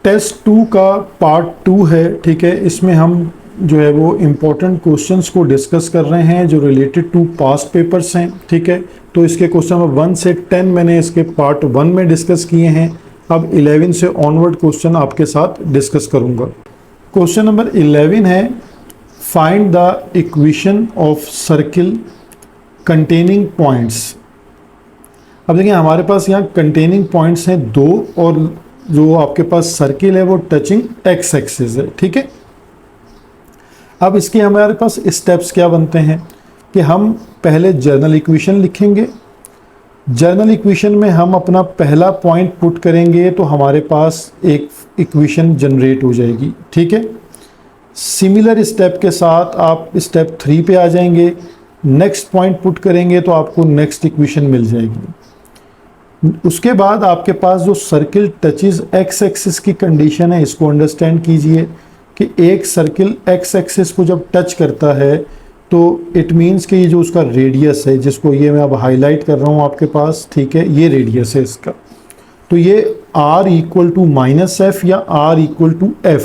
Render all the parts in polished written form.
Test 2 का part 2 है, ठीक है। इसमें हम जो है वो इम्पोर्टेंट क्वेश्चंस को डिस्कस कर रहे हैं जो रिलेटेड टू पास्ट पेपर्स हैं, ठीक है। तो इसके क्वेश्चन नंबर 1 से 10 मैंने इसके पार्ट 1 में डिस्कस किए हैं। अब 11 से ऑनवर्ड क्वेश्चन आपके साथ डिस्कस करूंगा। क्वेश्चन नंबर 11 है, find the equation of circle containing points. अब देखिए हमारे पास यहाँ कंटेनिंग पॉइंट्स हैं 2 और जो आपके पास सर्किल है वो टचिंग एक्स एक्सिस है, ठीक है। अब इसके हमारे पास स्टेप्स क्या बनते हैं कि हम पहले जर्नल इक्वेशन लिखेंगे। जर्नल इक्वेशन में हम अपना पहला पॉइंट पुट करेंगे तो हमारे पास एक इक्वेशन जनरेट हो जाएगी, ठीक है। सिमिलर स्टेप के साथ आप स्टेप 3 पे आ जाएंगे, नेक्स्ट पॉइंट पुट करेंगे तो आपको नेक्स्ट इक्वेशन मिल जाएगी। उसके बाद आपके पास जो सर्किल टचेस एक्स एक्सिस की कंडीशन है, इसको अंडरस्टैंड कीजिए कि एक सर्किल एक्स एक्सिस को जब टच करता है तो इट मीन्स कि ये जो उसका रेडियस है, जिसको ये मैं अब हाईलाइट कर रहा हूँ आपके पास, ठीक है, ये रेडियस है इसका। तो ये r इक्वल टू -f या r इक्वल टू f,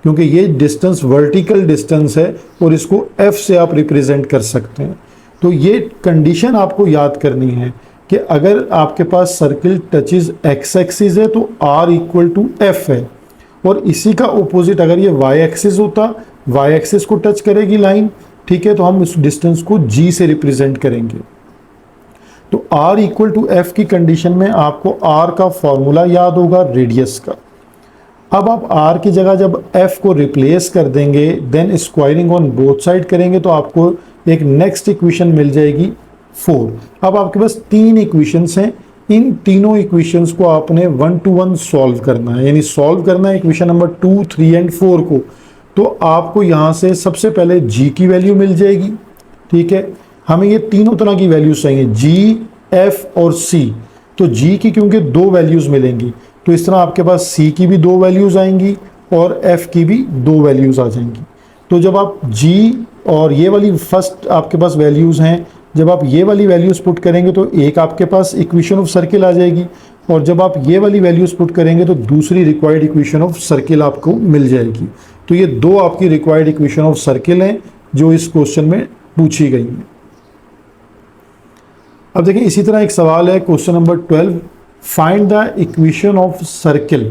क्योंकि ये डिस्टेंस वर्टिकल डिस्टेंस है और इसको f से आप रिप्रेजेंट कर सकते हैं। तो ये कंडीशन आपको याद करनी है कि अगर आपके पास सर्किल टचेस एक्स एक्सिस है तो r इक्वल टू f है, और इसी का ऑपोजिट अगर ये y एक्सिस होता, y एक्सिस को टच करेगी लाइन, ठीक है, तो हम इस डिस्टेंस को g से रिप्रेजेंट करेंगे। तो r इक्वल टू f की कंडीशन में आपको r का फॉर्मूला याद होगा रेडियस का। अब आप r की जगह जब f को रिप्लेस कर देंगे, then squaring on both side करेंगे तो आपको एक नेक्स्ट इक्वेशन मिल जाएगी 4। अब आपके पास 3 इक्वेशंस हैं, इन तीनों इक्वेशंस को आपने 1 to 1 सॉल्व करना है, यानी सॉल्व करना है इक्वेशन नंबर 2, 3 एंड 4 को। तो आपको यहाँ से सबसे पहले g की वैल्यू मिल जाएगी, ठीक है। हमें ये तीनों तरह की वैल्यूज चाहिए, g, f और c। तो g की क्योंकि 2 वैल्यूज मिलेंगी तो इस तरह आपके पास c की भी 2 वैल्यूज आएंगी और f की भी 2 वैल्यूज आ जाएंगी। तो जब आप g और ये वाली फर्स्ट आपके पास वैल्यूज हैं, जब आप ये वाली वैल्यूज पुट करेंगे तो एक आपके पास इक्वेशन ऑफ सर्किल आ जाएगी, और जब आप ये वाली वैल्यूज पुट करेंगे तो दूसरी रिक्वायर्ड इक्वेशन ऑफ सर्किल आपको मिल जाएगी। तो ये 2 आपकी रिक्वायर्ड इक्वेशन ऑफ सर्किल हैं जो इस क्वेश्चन में पूछी गई हैं। अब देखिए इसी तरह एक सवाल है question number 12, find the equation of circle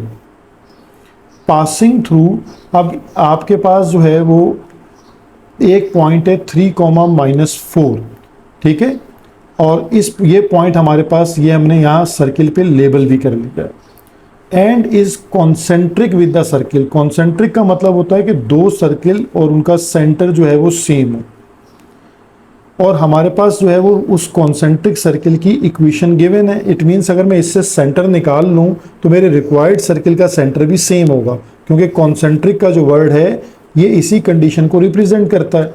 passing through. अब आपके पास जो है वो एक पॉइंट है 3, -4, ठीक है, और ये पॉइंट हमारे पास, ये हमने यहाँ सर्किल पे लेबल भी कर लिया है। And is concentric with the circle. Concentric का मतलब होता है कि 2 सर्किल और उनका सेंटर जो है वो सेम है, और हमारे पास जो है वो उस कॉन्सेंट्रिक सर्किल की इक्वेशन गिवन है। इट मीन्स अगर मैं इससे सेंटर निकाल लूँ तो मेरे रिक्वायर्ड सर्किल का सेंटर भी सेम होगा, क्योंकि कॉन्सेंट्रिक का जो वर्ड है ये इसी कंडीशन को रिप्रेजेंट करता है।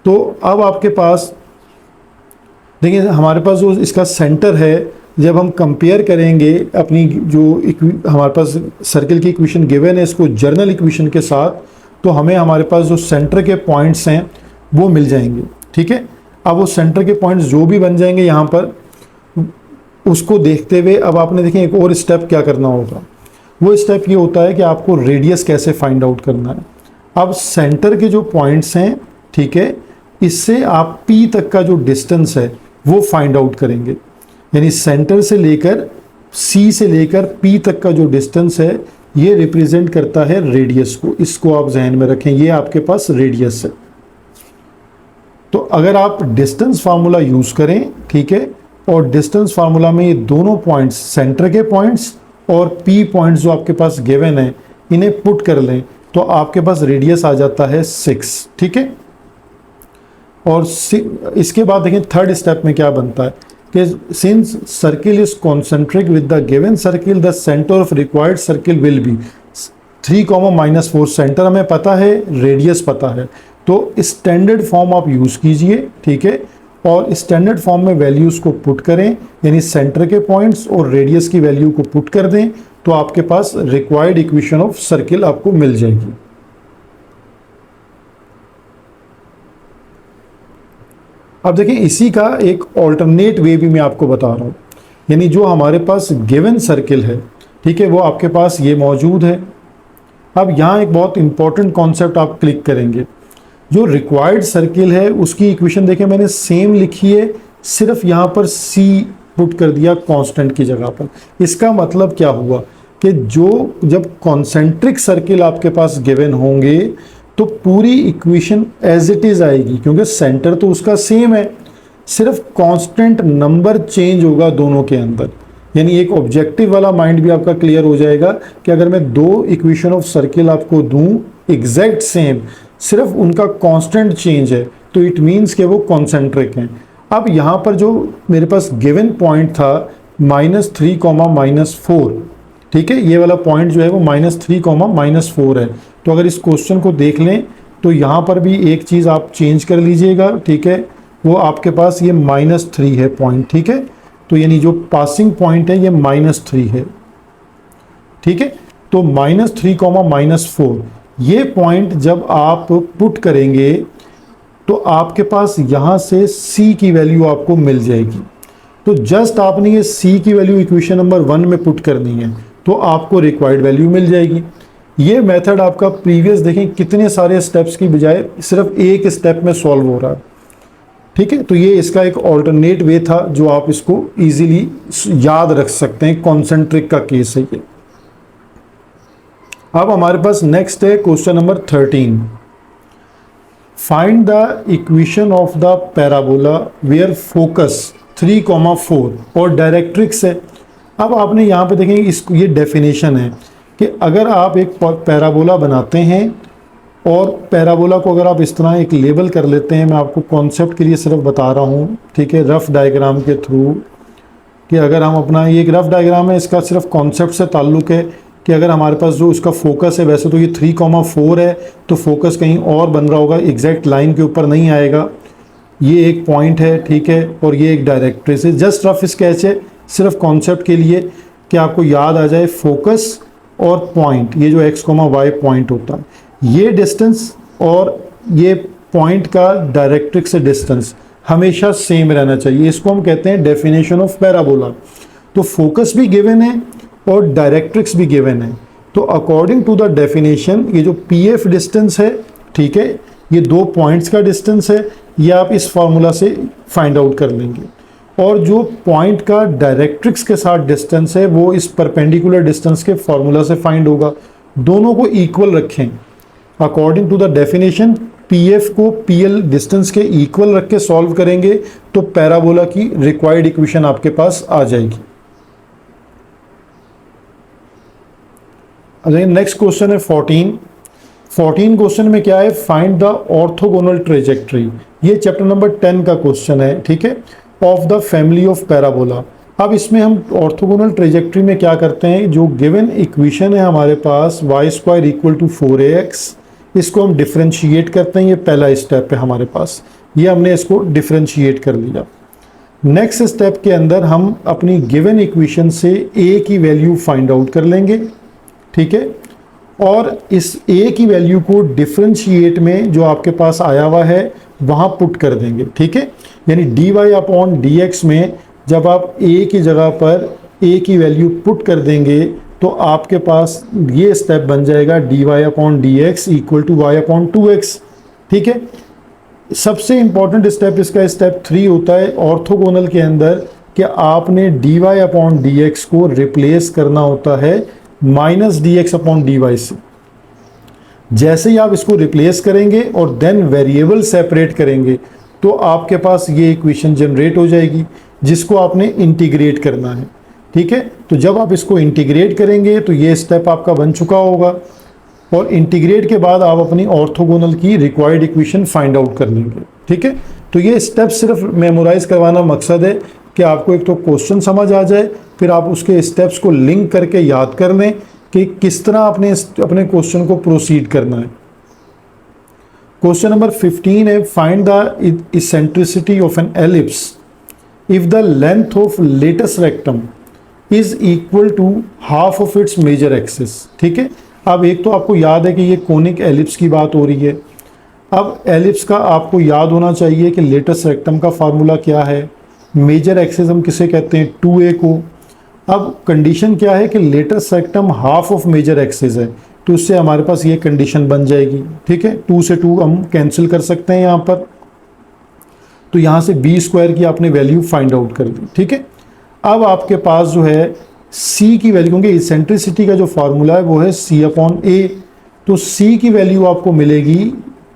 तो अब आपके पास देखिए हमारे पास जो इसका सेंटर है, जब हम कंपेयर करेंगे अपनी जो हमारे पास सर्किल की इक्वेशन गिवन है इसको जर्नल इक्वेशन के साथ, तो हमें हमारे पास जो सेंटर के पॉइंट्स हैं वो मिल जाएंगे, ठीक है। अब वो सेंटर के पॉइंट्स जो भी बन जाएंगे यहाँ पर, उसको देखते हुए अब आपने देखिए एक और स्टेप क्या करना होगा। वो स्टेप ये होता है कि आपको रेडियस कैसे फाइंड आउट करना है। अब सेंटर के जो पॉइंट्स हैं, ठीक है, इससे आप P तक का जो डिस्टेंस है वो फाइंड आउट करेंगे, यानी सेंटर से लेकर C से लेकर P तक का जो डिस्टेंस है ये रिप्रेजेंट करता है रेडियस को। इसको आप जहन में रखें, ये आपके पास रेडियस है। तो अगर आप डिस्टेंस फार्मूला यूज करें, ठीक है, और डिस्टेंस फार्मूला में ये दोनों पॉइंट्स, सेंटर के पॉइंट्स और P पॉइंट्स जो आपके पास गिवन है, इन्हें पुट कर लें तो आपके पास रेडियस आ जाता है 6, ठीक है। और इसके बाद देखें थर्ड स्टेप में क्या बनता है कि since circle is concentric with the given circle, the centre of required circle will be 3, -4। Centre हमें पता है, रेडियस पता है, तो स्टैंडर्ड फॉर्म आप यूज़ कीजिए, ठीक है, और स्टैंडर्ड फॉर्म में वैल्यूज़ को पुट करें, यानी सेंटर के पॉइंट्स और रेडियस की वैल्यू को पुट कर दें तो आपके पास रिक्वायर्ड इक्वेशन ऑफ सर्किल आपको मिल जाएगी। अब देखें इसी का एक ऑल्टरनेट वे भी मैं आपको बता रहा हूँ, यानी जो हमारे पास गिवन सर्किल है, ठीक है, वो आपके पास ये मौजूद है, अब यहाँ एक बहुत इंपॉर्टेंट कॉन्सेप्ट आप क्लिक करेंगे, जो रिक्वायर्ड सर्किल है उसकी इक्वेशन देखें मैंने सेम लिखी है, सिर्फ यहाँ पर c पुट कर दिया कांस्टेंट की जगह पर। इसका मतलब क्या हुआ कि जब कॉन्सेंट्रिक सर्किल आपके पास गिवन होंगे तो पूरी इक्वेशन एज इट इज आएगी, क्योंकि सेंटर तो उसका सेम है, सिर्फ कांस्टेंट नंबर चेंज होगा दोनों के अंदर। यानी एक ऑब्जेक्टिव वाला माइंड भी आपका क्लियर हो जाएगा कि अगर मैं दो इक्वेशन ऑफ सर्किल आपको दूं एग्जैक्ट सेम, सिर्फ उनका कांस्टेंट चेंज है, तो इट मीन्स कि वो कॉन्सेंट्रिक हैं। अब यहाँ पर जो मेरे पास गिवन पॉइंट था -3, -4, ठीक है, ये वाला पॉइंट जो है वो -3, -4 है। तो अगर इस क्वेश्चन को देख लें तो यहाँ पर भी एक चीज़ आप चेंज कर लीजिएगा, ठीक है, वो आपके पास ये -3 है पॉइंट, ठीक है, तो यानी जो पासिंग पॉइंट है ये -3 है, ठीक है। तो -3, -4 ये पॉइंट जब आप पुट करेंगे तो आपके पास यहाँ से c की वैल्यू आपको मिल जाएगी। तो जस्ट आपने ये c की वैल्यू इक्वेशन नंबर 1 में पुट करनी है तो आपको रिक्वायर्ड वैल्यू मिल जाएगी। ये मेथड आपका प्रीवियस देखें कितने सारे स्टेप्स की बजाय सिर्फ एक स्टेप में सॉल्व हो रहा है, ठीक है। तो ये इसका एक ऑल्टरनेट वे था जो आप इसको इजीली याद रख सकते हैं, कॉन्सेंट्रिक का केस है ये। अब हमारे पास नेक्स्ट है question number 13। Find the equation of the parabola where focus 3, 4 और डायरेक्ट्रिक्स है। अब आपने यहाँ पे देखें इसको, ये डेफिनेशन है कि अगर आप एक पैराबोला बनाते हैं और पैराबोला को अगर आप इस तरह एक लेबल कर लेते हैं, मैं आपको कॉन्सेप्ट के लिए सिर्फ बता रहा हूँ, ठीक है, रफ डायग्राम के थ्रू, कि अगर हम अपना ये एक रफ डायग्राम है, इसका सिर्फ कॉन्सेप्ट से ताल्लुक़ है कि अगर हमारे पास जो उसका फोकस है, वैसे तो ये 3, 4 है तो फोकस कहीं और बन रहा होगा, एग्जैक्ट लाइन के ऊपर नहीं आएगा। ये एक पॉइंट है, ठीक है, और ये एक डायरेक्ट्रिक्स है। जस्ट रफ स्केच है सिर्फ कॉन्सेप्ट के लिए कि आपको याद आ जाए फोकस और पॉइंट, ये जो x, y पॉइंट होता है, ये डिस्टेंस और ये पॉइंट का डायरेक्ट्रिक्स से डिस्टेंस हमेशा सेम रहना चाहिए। इसको हम कहते हैं डेफिनेशन ऑफ पैराबोला। तो फोकस भी गिवन है और डायरेक्ट्रिक्स भी गिवन है। तो अकॉर्डिंग टू द डेफिनेशन ये जो PF डिस्टेंस है, ठीक है, ये दो पॉइंट्स का डिस्टेंस है, ये आप इस फार्मूला से फाइंड आउट कर लेंगे। और जो पॉइंट का डायरेक्ट्रिक्स के साथ डिस्टेंस है वो इस परपेंडिकुलर डिस्टेंस के फार्मूला से फाइंड होगा। दोनों को इक्वल रखें according to the definition, PF को PL डिस्टेंस के इक्वल रख के सॉल्व करेंगे तो पैराबोला की रिक्वायर्ड इक्वेशन आपके पास आ जाएगी। नेक्स्ट क्वेश्चन है 14 क्वेश्चन में क्या है, फाइंड द ऑर्थोगोनल ट्रेजेक्ट्री। ये चैप्टर नंबर 10 का क्वेश्चन है, ठीक है, of the family of parabola. अब इसमें हम ऑर्थोगोनल ट्रेजेक्ट्री में क्या करते हैं, जो गिवन इक्वेशन है हमारे पास y² = 4ax, इसको हम डिफरेंशिएट करते हैं। ये पहला स्टेप है हमारे पास, ये हमने इसको डिफरेंशिएट कर लिया। नेक्स्ट स्टेप के अंदर हम अपनी गिवन इक्वेशन से a की वैल्यू फाइंड आउट कर लेंगे, ठीक है, और इस a की वैल्यू को डिफरेंशिएट में जो आपके पास आया हुआ है वहाँ पुट कर देंगे, ठीक है। यानी dy/dx में जब आप a की जगह पर a की वैल्यू पुट कर देंगे तो आपके पास ये स्टेप बन जाएगा dy/dx = y/2x, ठीक है। सबसे इंपॉर्टेंट स्टेप इसका स्टेप 3 होता है ऑर्थोगोनल के अंदर, कि आपने dy/dx को रिप्लेस करना होता है -dx/dy से। जैसे ही आप इसको रिप्लेस करेंगे और देन वेरिएबल सेपरेट करेंगे तो आपके पास ये इक्वेशन जनरेट हो जाएगी जिसको आपने इंटीग्रेट करना है, ठीक है। तो जब आप इसको इंटीग्रेट करेंगे तो ये स्टेप आपका बन चुका होगा और इंटीग्रेट के बाद आप अपनी ऑर्थोगोनल की रिक्वायर्ड इक्वेशन फाइंड आउट कर लेंगे, ठीक है। तो ये स्टेप सिर्फ मेमोराइज करवाना मकसद है कि आपको एक तो क्वेश्चन समझ आ जाए, फिर आप उसके स्टेप्स को लिंक करके याद कर लें कि किस तरह अपने क्वेश्चन को प्रोसीड करना है। क्वेश्चन नंबर 15 है, find the eccentricity of an ellipse if the length of latus rectum is equal to half of its major axis, ठीक है। अब एक तो आपको याद है कि ये कोनिक एलिप्स की बात हो रही है। अब एलिप्स का आपको याद होना चाहिए कि लेटस रेक्टम का फार्मूला क्या है, मेजर एक्सिस हम किसे कहते हैं, 2a को। अब कंडीशन क्या है कि latus rectum half of major axis है, तो इससे हमारे पास ये कंडीशन बन जाएगी। ठीक है, 2 से 2 हम कैंसिल कर सकते हैं यहाँ पर। तो यहाँ से बी स्क्वायर की आपने वैल्यू फाइंड आउट कर दी। ठीक है, अब आपके पास जो है सी की वैल्यू, क्योंकि इसेंट्रिसिटी का जो फॉर्मूला है वो है सी अपॉन ए, तो सी की वैल्यू आपको मिलेगी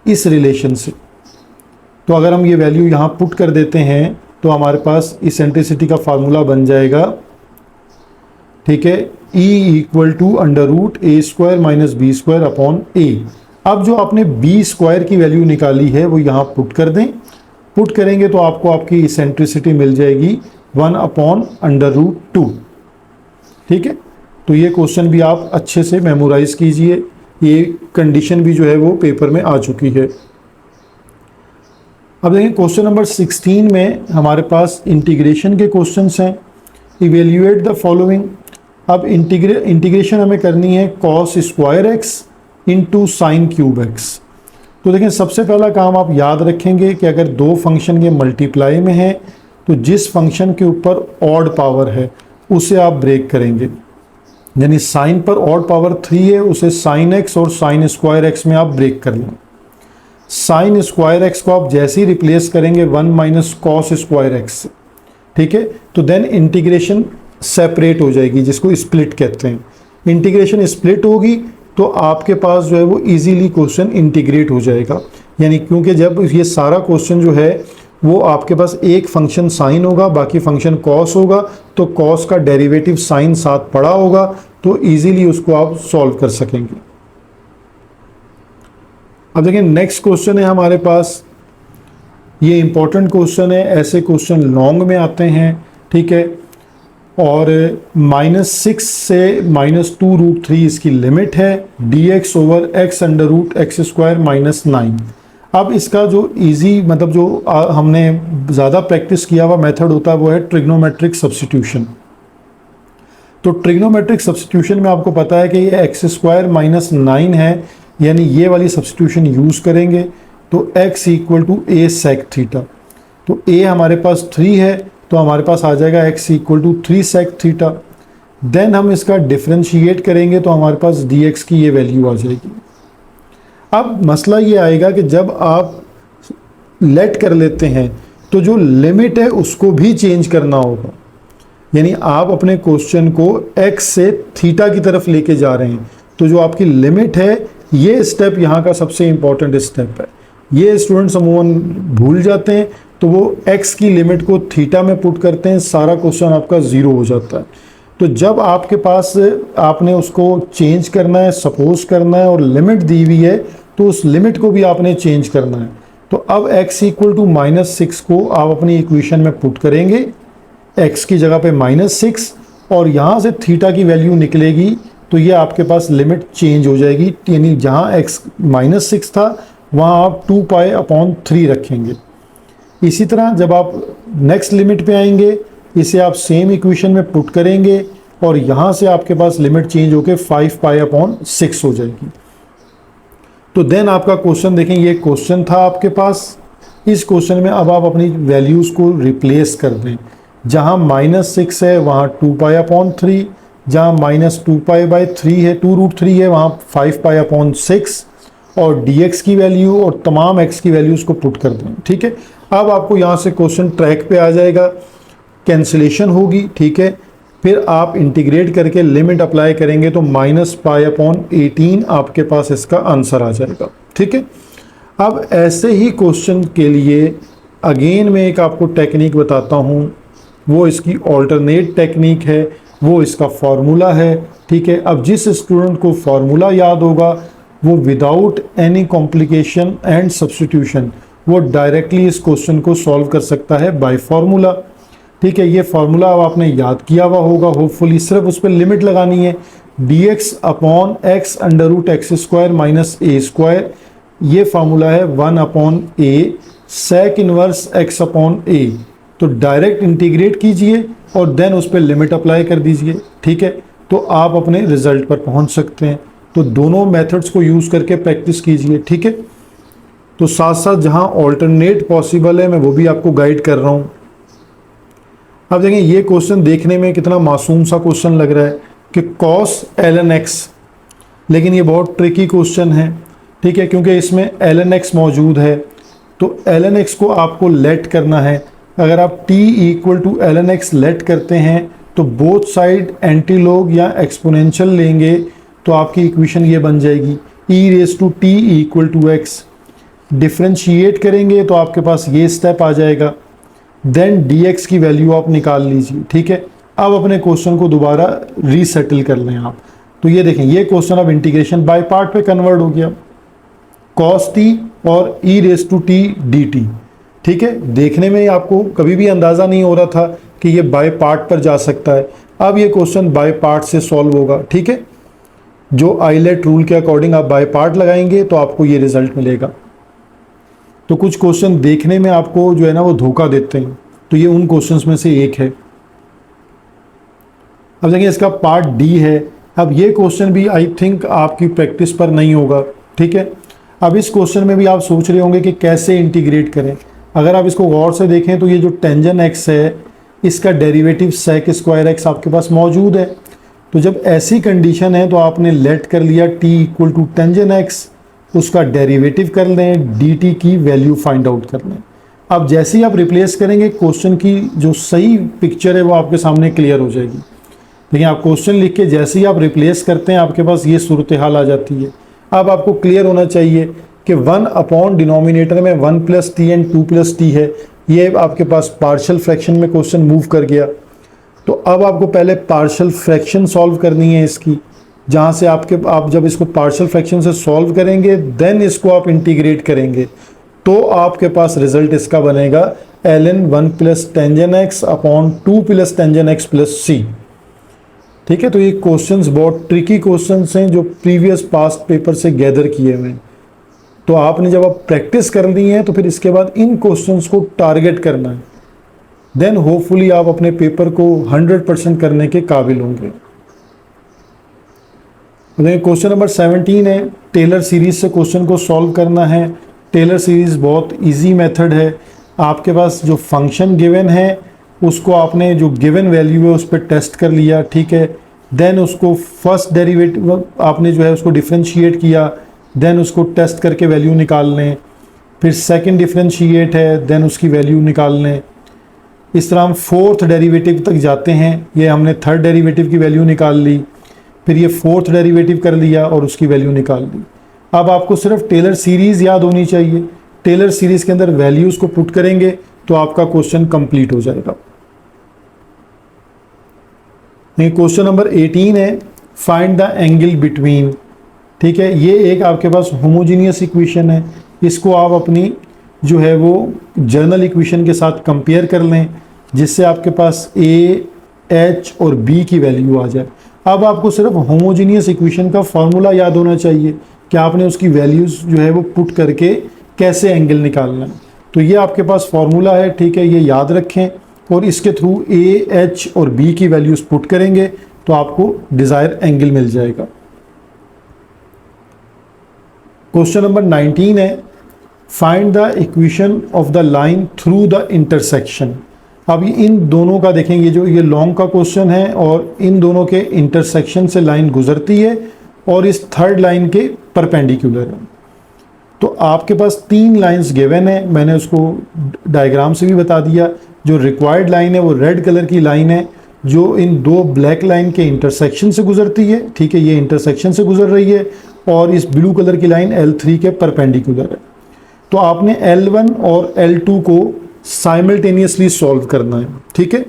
इस रिलेशन से। तो अगर हम ये वैल्यू यहाँ पुट कर देते हैं तो हमारे पास इसेंट्रिसिटी का फार्मूला बन जाएगा। ठीक है, E equal to under root A square minus B square upon A. अब जो आपने बी स्क्वायर की वैल्यू निकाली है वो यहाँ पुट कर दें। पुट करेंगे तो आपको आपकी इसेंट्रिसिटी मिल जाएगी 1 अपॉन अंडर रूट 2। ठीक है, तो ये क्वेश्चन भी आप अच्छे से मेमोराइज कीजिए, ये कंडीशन भी जो है वो पेपर में आ चुकी है। अब देखिए क्वेश्चन नंबर 16 में हमारे पास इंटीग्रेशन के क्वेश्चंस हैं। Evaluate the following. अब इंटीग्रेशन हमें करनी है cos square x into sine cube x. तो देखें सबसे पहला काम आप याद रखेंगे कि अगर दो फंक्शन ये मल्टीप्लाई में है तो जिस फंक्शन के ऊपर ऑड पावर है उसे आप ब्रेक करेंगे। यानी साइन पर ऑड पावर 3 है, उसे साइन एक्स और साइन स्क्वायर एक्स में आप ब्रेक कर लें। साइन स्क्वायर एक्स को आप जैसे ही रिप्लेस करेंगे 1 माइनस कॉस स्क्वायर एक्स से। ठीक है, तो देन इंटीग्रेशन सेपरेट हो जाएगी, जिसको स्प्लिट कहते हैं। इंटीग्रेशन स्प्लिट होगी तो आपके पास जो है वो इजीली क्वेश्चन इंटीग्रेट हो जाएगा। यानी क्योंकि जब ये सारा क्वेश्चन जो है वो आपके पास एक फंक्शन साइन होगा, बाकी फंक्शन कॉस होगा, तो कॉस का डेरिवेटिव साइन साथ पड़ा होगा, तो इजीली उसको आप सॉल्व कर सकेंगे। अब देखिए नेक्स्ट क्वेश्चन है हमारे पास, ये इंपॉर्टेंट क्वेश्चन है, ऐसे क्वेश्चन लॉन्ग में आते हैं। ठीक है, और -6 से -2 रूट 3 इसकी लिमिट है, dx over x under root x square minus 9। अब इसका जो इजी मतलब जो हमने ज़्यादा प्रैक्टिस किया हुआ मेथड होता है वो है ट्रिग्नोमेट्रिक सब्स्टिट्यूशन। तो ट्रिग्नोमेट्रिक सब्स्टिट्यूशन में आपको पता है कि ये एक्स स्क्वायर माइनस 9 है, यानी ये वाली सब्स्टिट्यूशन यूज़ करेंगे तो x equal to a sec theta. तो a हमारे पास 3 है तो हमारे पास आ जाएगा x equal to 3 sec theta. Then हम इसका डिफ्रेंशिएट करेंगे तो हमारे पास dx की ये वैल्यू आ जाएगी। अब मसला ये आएगा कि जब आप लेट कर लेते हैं तो जो लिमिट है उसको भी चेंज करना होगा। यानी आप अपने क्वेश्चन को x से थीटा की तरफ लेके जा रहे हैं, तो जो आपकी लिमिट है ये स्टेप यहाँ का सबसे इंपॉर्टेंट स्टेप है। ये स्टूडेंट्स अमूमन भूल जाते हैं, तो वो x की लिमिट को थीटा में पुट करते हैं, सारा क्वेश्चन आपका ज़ीरो हो जाता है। तो जब आपके पास आपने उसको चेंज करना है, सपोज करना है और लिमिट दी हुई है तो उस लिमिट को भी आपने चेंज करना है। तो अब x इक्वल टू -6 को आप अपनी इक्वेशन में पुट करेंगे, x की जगह पे -6, और यहाँ से थीटा की वैल्यू निकलेगी तो ये आपके पास लिमिट चेंज हो जाएगी। यानी जहाँ x -6 था वहाँ आप 2 पाई अपॉन 3 रखेंगे। इसी तरह जब आप नेक्स्ट लिमिट पे आएंगे इसे आप सेम इक्वेशन में पुट करेंगे और यहाँ से आपके पास लिमिट चेंज होकर 5 पाई अपॉन 6 हो जाएगी। तो देन आपका क्वेश्चन देखें, ये क्वेश्चन था आपके पास। इस क्वेश्चन में अब आप अपनी वैल्यूज़ को रिप्लेस कर दें। जहाँ -6 है वहाँ 2 पाई अपॉन 3, जहाँ -2 पाई बाई 3 है, 2 रूट 3 है, वहाँ 5 पाई अपॉन 6, और dx की वैल्यू और तमाम x की वैल्यूज़ को पुट कर दें। ठीक है, अब आपको यहाँ से क्वेश्चन ट्रैक पे आ जाएगा, कैंसिलेशन होगी। ठीक है, फिर आप इंटीग्रेट करके लिमिट अप्लाई करेंगे तो -पाई अपॉन 18 आपके पास इसका आंसर आ जाएगा। ठीक है, अब ऐसे ही क्वेश्चन के लिए अगेन मैं एक आपको टेक्निक बताता हूँ, वो इसकी ऑल्टरनेट टेक्निक है, वो इसका फॉर्मूला है। ठीक है, अब जिस स्टूडेंट को फॉर्मूला याद होगा वो without any complication and substitution वो डायरेक्टली इस क्वेश्चन को सॉल्व कर सकता है बाय फार्मूला। ठीक है, ये फार्मूला अब आपने याद किया हुआ होगा होपफुली, सिर्फ उस पर लिमिट लगानी है, dx upon x under root x square minus A square. ये फार्मूला है 1 upon A sec inverse x upon ए। तो डायरेक्ट इंटीग्रेट कीजिए और देन उस पर लिमिट अप्लाई कर दीजिए। ठीक है, तो आप अपने रिजल्ट पर पहुंच सकते हैं। तो दोनों मेथड्स को यूज़ करके प्रैक्टिस कीजिए। ठीक है, तो साथ साथ जहां ऑल्टरनेट पॉसिबल है मैं वो भी आपको गाइड कर रहा हूं। अब देखें ये क्वेश्चन देखने में कितना मासूम सा क्वेश्चन लग रहा है कि cos ln x, लेकिन ये बहुत ट्रिकी क्वेश्चन है, ठीक है, क्योंकि इसमें ln x मौजूद है। तो ln x को आपको लेट करना है। अगर आप t equal to ln x let करते हैं तो बोथ साइड एंटीलॉग या एक्सपोनेंशियल लेंगे तो आपकी इक्वेशन ये बन जाएगी e raise to t equal to x। Differentiate करेंगे तो आपके पास ये स्टेप आ जाएगा, देन dx की वैल्यू आप निकाल लीजिए, ठीक है। अब अपने क्वेश्चन को दोबारा रीसेटल कर लें आप। तो ये देखें, ये क्वेश्चन अब इंटीग्रेशन बाय पार्ट पे कन्वर्ट हो गया, cos t और e raise to t dt, ठीक है। देखने में आपको कभी भी अंदाज़ा नहीं हो रहा था कि ये बाय पार्ट पर जा सकता है। अब ये क्वेश्चन बाय पार्ट से सॉल्व होगा, ठीक है। जो आइलेट रूल के अकॉर्डिंग आप बाय पार्ट लगाएंगे तो आपको ये रिजल्ट मिलेगा। तो कुछ क्वेश्चन देखने में आपको जो है ना वो धोखा देते हैं, तो ये उन क्वेश्चंस में से एक है। अब देखिए इसका पार्ट डी है। अब ये क्वेश्चन भी आई थिंक आपकी प्रैक्टिस पर नहीं होगा, ठीक है। अब इस क्वेश्चन में भी आप सोच रहे होंगे कि कैसे इंटीग्रेट करें। अगर आप इसको गौर से देखें तो ये जो टेंजन एक्स है इसका डेरिवेटिव सेक स्क्वायर एक्स आपके पास मौजूद है। तो जब ऐसी कंडीशन है तो आपने लेट कर लिया t equal to tangent x, उसका डेरिवेटिव कर लें, dt की वैल्यू फाइंड आउट कर लें। अब जैसे ही आप रिप्लेस करेंगे क्वेश्चन की जो सही पिक्चर है वो आपके सामने क्लियर हो जाएगी। देखिए आप क्वेश्चन लिख के जैसे ही आप रिप्लेस करते हैं आपके पास ये सूरत हाल आ जाती है। अब आपको क्लियर होना चाहिए कि 1 अपॉन डिनोमिनेटर में 1 plus T and 2 plus T है, ये आपके पास पार्शियल फ्रैक्शन में क्वेश्चन मूव कर गया। तो अब आपको पहले पार्शियल फ्रैक्शन सॉल्व करनी है इसकी, जहाँ से आप जब इसको पार्शियल फ्रैक्शन से सॉल्व करेंगे देन इसको आप इंटीग्रेट करेंगे तो आपके पास रिजल्ट इसका बनेगा ln 1 plus tangent X upon 2 plus tangent X plus C, ठीक है। तो ये क्वेश्चंस बहुत ट्रिकी क्वेश्चंस हैं जो प्रीवियस पास्ट पेपर से गैदर किए हुए हैं। तो आपने जब आप प्रैक्टिस कर ली है तो फिर इसके बाद इन क्वेश्चंस को टारगेट करना है, देन होपफुली आप अपने पेपर को 100% करने के काबिल होंगे। क्वेश्चन नंबर 17 है, टेलर सीरीज से क्वेश्चन को सॉल्व करना है। टेलर सीरीज बहुत इजी मेथड है। आपके पास जो फंक्शन गिवन है उसको आपने जो गिवन वैल्यू है उस पर टेस्ट कर लिया, ठीक है। देन उसको फर्स्ट डेरिवेटिव आपने जो है उसको डिफ्रेंशिएट किया, देन उसको टेस्ट करके वैल्यू निकाल लें। फिर सेकंड डिफ्रेंशिएट है, देन उसकी वैल्यू निकाल लें। इस तरह हम फोर्थ डेरिवेटिव तक जाते हैं। ये हमने थर्ड डेरिवेटिव की वैल्यू निकाल ली, फिर ये फोर्थ डेरिवेटिव कर लिया और उसकी वैल्यू निकाल ली। अब आपको सिर्फ टेलर सीरीज़ याद होनी चाहिए। टेलर सीरीज़ के अंदर वैल्यूज़ को पुट करेंगे तो आपका क्वेश्चन कंप्लीट हो जाएगा। क्वेश्चन नंबर 18 है, फाइंड द एंगल बिटवीन, ठीक है। ये एक आपके पास होमोजीनियस इक्वेशन है, इसको आप अपनी जो है वो जर्नल इक्वेशन के साथ कंपेयर कर लें जिससे आपके पास ए, एच और बी की वैल्यू आ जाए। अब आपको सिर्फ होमोजीनियस इक्वेशन का फॉर्मूला याद होना चाहिए कि आपने उसकी वैल्यूज़ जो है वो पुट करके कैसे एंगल निकालना है। तो ये आपके पास फॉर्मूला है, ठीक है, ये याद रखें और इसके थ्रू ए, एच और बी की वैल्यूज़ पुट करेंगे तो आपको डिज़ायर एंगल मिल जाएगा। क्वेश्चन नंबर 19 है, find the equation of the line through the intersection. अब इन दोनों का देखेंगे, जो ये लॉन्ग का क्वेश्चन है और इन दोनों के इंटरसेक्शन से लाइन गुजरती है और इस थर्ड लाइन के परपेंडिकुलर है। तो आपके पास 3 लाइंस गिवन है, मैंने उसको डायग्राम से भी बता दिया। जो रिक्वायर्ड लाइन है वो रेड कलर की लाइन है जो इन 2 ब्लैक लाइन के इंटरसेक्शन से गुजरती है, ठीक है, ये इंटरसेक्शन से गुजर रही है और इस ब्लू कलर की लाइन L3 के परपेंडिकुलर है। तो आपने L1 और L2 को साइमल्टेनियसली सॉल्व करना है, ठीक है।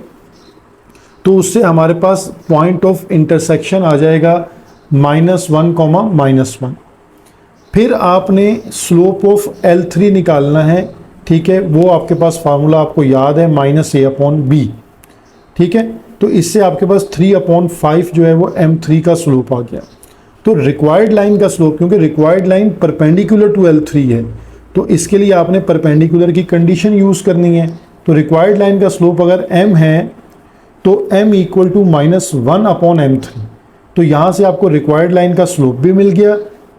तो उससे हमारे पास पॉइंट ऑफ इंटरसेक्शन आ जाएगा -1, -1। फिर आपने स्लोप ऑफ L3 निकालना है, ठीक है। वो आपके पास फार्मूला आपको याद है -a/b, ठीक है। तो इससे आपके पास 3/5 जो है वो M3 का स्लोप आ गया। तो रिक्वायर्ड लाइन का स्लोप, क्योंकि required line perpendicular to L3 है तो इसके लिए आपने परपेंडिकुलर की कंडीशन यूज़ करनी है। तो रिक्वायर्ड लाइन का स्लोप अगर m है तो m इक्वल टू -1/M3। तो यहाँ से आपको रिक्वायर्ड लाइन का स्लोप भी मिल गया।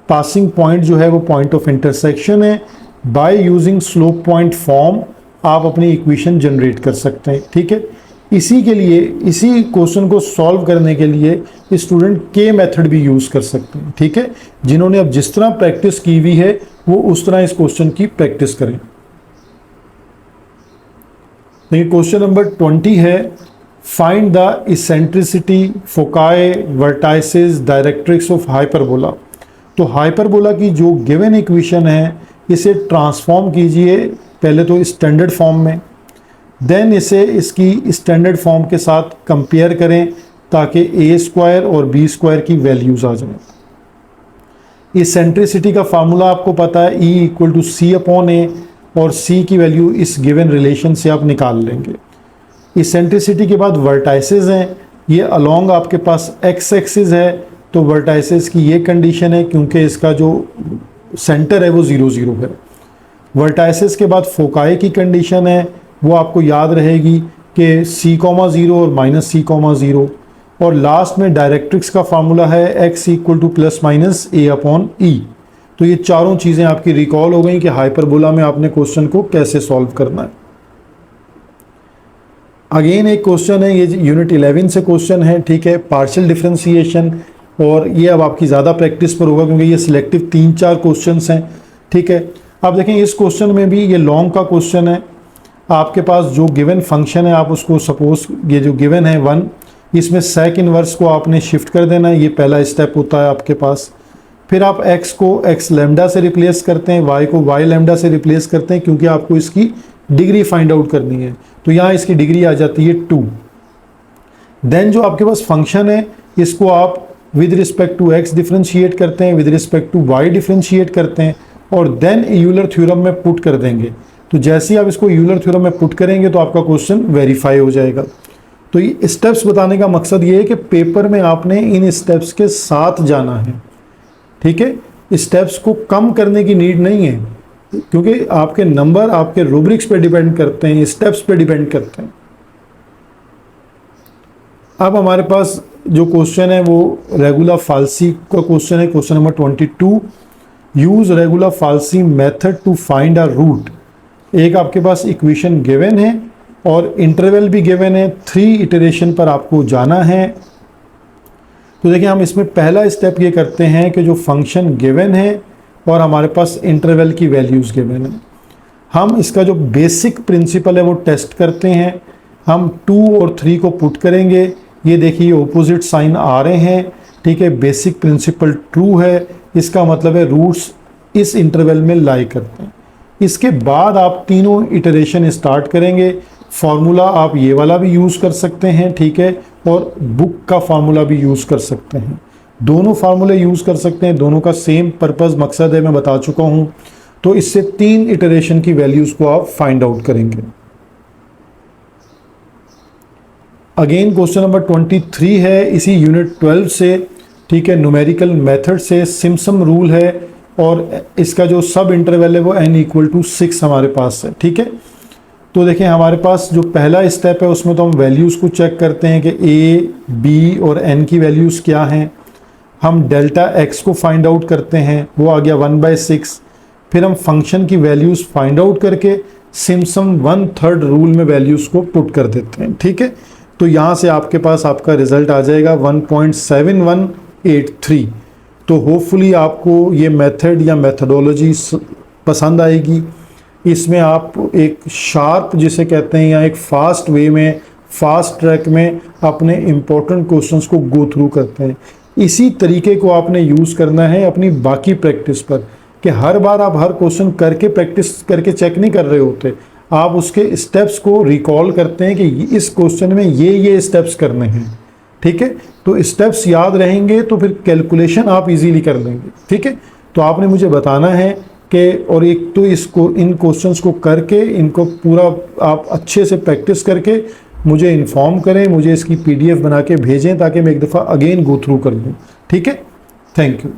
पासिंग पॉइंट जो है वो पॉइंट ऑफ इंटरसेक्शन है। By using slope point form आप अपनी इक्वेशन जनरेट कर सकते हैं, ठीक है। इसी के लिए, इसी क्वेश्चन को सॉल्व करने के लिए स्टूडेंट के मेथड भी यूज़ कर सकते हैं, ठीक है। जिन्होंने अब जिस तरह प्रैक्टिस की हुई है वो उस तरह इस क्वेश्चन की प्रैक्टिस करें। देखिए क्वेश्चन नंबर 20 है, find the eccentricity, foci, vertices, directrix of hyperbola. तो हाइपरबोला की जो गिवन इक्वेशन है इसे ट्रांसफॉर्म कीजिए पहले तो स्टैंडर्ड फॉर्म में, देन इसे इसकी स्टैंडर्ड फॉर्म के साथ कंपेयर करें ताकि ए स्क्वायर और बी स्क्वायर की वैल्यूज़ आ जाएं। इसेंट्रिसिटी का फार्मूला आपको पता है, E equal to C upon A, और C की वैल्यू इस गिवन रिलेशन से आप निकाल लेंगे। इसेंट्रिसिटी के बाद वर्टाइसेस हैं, ये अलोंग आपके पास एक्स एक्सिस है, तो वर्टाइसेस की ये कंडीशन है क्योंकि इसका जो सेंटर है वो 0 0 है। वर्टाइसेस के बाद फोकाई की कंडीशन है, वो आपको याद रहेगी कि C,0 और -C,0, और लास्ट में डायरेक्ट्रिक्स का फार्मूला है x equal to plus minus a upon E. तो ये चारों चीज़ें आपकी रिकॉल हो गई कि हाइपरबोला में आपने क्वेश्चन को कैसे सॉल्व करना है। अगेन एक क्वेश्चन है, ये यूनिट 11 से क्वेश्चन है, ठीक है, पार्शियल डिफरेंशिएशन, और ये अब आपकी ज़्यादा प्रैक्टिस पर होगा क्योंकि ये सिलेक्टिव 3-4 क्वेश्चंस हैं, ठीक है। अब देखें इस क्वेश्चन में भी ये लॉन्ग का क्वेश्चन है, आपके पास जो गिवन फंक्शन है आप उसको सपोज ये जो गिवन है 1, इसमें सेक इनवर्स को आपने शिफ्ट कर देना है, ये पहला स्टेप होता है आपके पास। फिर आप x को x लैम्डा से रिप्लेस करते हैं, y को y लैम्डा से रिप्लेस करते हैं क्योंकि आपको इसकी डिग्री फाइंड आउट करनी है, तो यहाँ इसकी डिग्री आ जाती है 2। देन जो आपके पास फंक्शन है इसको आप with respect to x differentiate करते हैं, with respect to y differentiate करते हैं, और देन यूलर थ्योरम में पुट कर देंगे। तो जैसे ही आप इसको यूलर थ्योरम में पुट करेंगे तो आपका क्वेश्चन वेरीफाई हो जाएगा। तो ये स्टेप्स बताने का मकसद ये है कि पेपर में आपने इन स्टेप्स के साथ जाना है, ठीक है। स्टेप्स को कम करने की नीड नहीं है क्योंकि आपके नंबर आपके रूब्रिक्स पे डिपेंड करते हैं, स्टेप्स पे डिपेंड करते हैं। अब हमारे पास जो क्वेश्चन है वो रेगुलर फाल्सी का क्वेश्चन है, question number 22। Use regular falsi method to find a root. एक आपके पास इक्वेशन गिवन है और इंटरवल भी गिवन है, 3 इटरेशन पर आपको जाना है। तो देखिए हम इसमें पहला स्टेप ये करते हैं कि जो फंक्शन गिवन है और हमारे पास इंटरवल की वैल्यूज़ गिवन है, हम इसका जो बेसिक प्रिंसिपल है वो टेस्ट करते हैं। हम 2 और 3 को पुट करेंगे, ये देखिए ऑपोजिट साइन आ रहे हैं, ठीक है। बेसिक प्रिंसिपल ट्रू है, इसका मतलब है रूट्स इस इंटरवल में लाई करते हैं। इसके बाद आप तीनों इटरेशन स्टार्ट करेंगे। फार्मूला आप ये वाला भी यूज़ कर सकते हैं, ठीक है, और बुक का फार्मूला भी यूज़ कर सकते हैं। दोनों फार्मूले यूज़ कर सकते हैं, दोनों का सेम पर्पस मकसद है, मैं बता चुका हूँ। तो इससे 3 इटरेशन की वैल्यूज़ को आप फाइंड आउट करेंगे। अगेन क्वेश्चन नंबर 23 है इसी यूनिट 12 से, ठीक है, न्यूमेरिकल मेथड से। सिम्पसन रूल है और इसका जो सब इंटरवल है वो n इक्वल टू 6 हमारे पास है, ठीक है। तो देखिए हमारे पास जो पहला स्टेप है उसमें तो हम वैल्यूज़ को चेक करते हैं कि a, b और n की वैल्यूज़ क्या हैं। हम डेल्टा x को फाइंड आउट करते हैं, वो आ गया 1/6। फिर हम फंक्शन की वैल्यूज़ फाइंड आउट करके सिम्पसन 1/3 रूल में वैल्यूज़ को पुट कर देते हैं, ठीक है। तो यहाँ से आपके पास आपका रिजल्ट आ जाएगा 1.7183। तो होपफुली आपको ये मेथड या मेथडोलॉजी पसंद आएगी। इसमें आप एक शार्प जिसे कहते हैं या एक फास्ट वे में, फास्ट ट्रैक में अपने इम्पोर्टेंट क्वेश्चंस को गो थ्रू करते हैं। इसी तरीके को आपने यूज़ करना है अपनी बाकी प्रैक्टिस पर, कि हर बार आप हर क्वेश्चन करके प्रैक्टिस करके चेक नहीं कर रहे होते, आप उसके स्टेप्स को रिकॉल करते हैं कि इस क्वेश्चन में ये स्टेप्स करने हैं, ठीक है। तो स्टेप्स याद रहेंगे तो फिर कैलकुलेशन आप इजीली कर लेंगे, ठीक है। तो आपने मुझे बताना है कि, और एक तो इसको इन क्वेश्चंस को करके इनको पूरा आप अच्छे से प्रैक्टिस करके मुझे इन्फॉर्म करें, मुझे इसकी PDF बना के भेजें ताकि मैं एक दफ़ा अगेन गो थ्रू कर लूँ, ठीक है। Thank you.